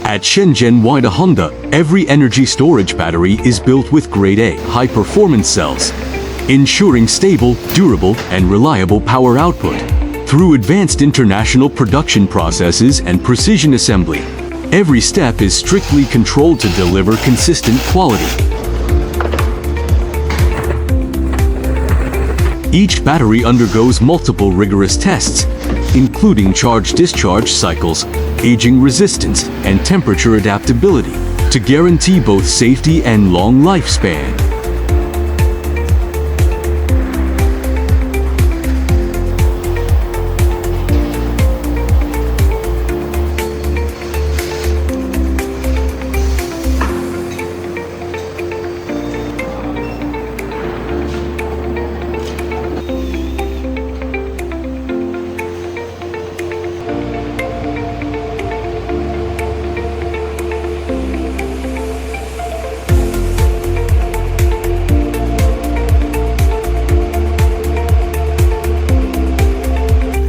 At Shenzhen Wida Honda, every energy storage battery is built with grade A high-performance cells, ensuring stable, durable, and reliable power output. Through advanced international production processes and precision assembly, every step is strictly controlled to deliver consistent quality. Each battery undergoes multiple rigorous tests, including charge-discharge cycles, aging resistance, and temperature adaptability, to guarantee both safety and long lifespan.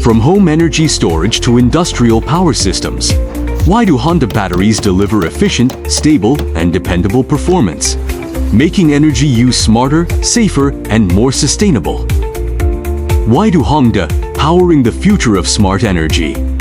From home energy storage to industrial power systems, why do Honda batteries deliver efficient, stable, and dependable performance, making energy use smarter, safer, and more sustainable? Why do Honda, powering the future of smart energy?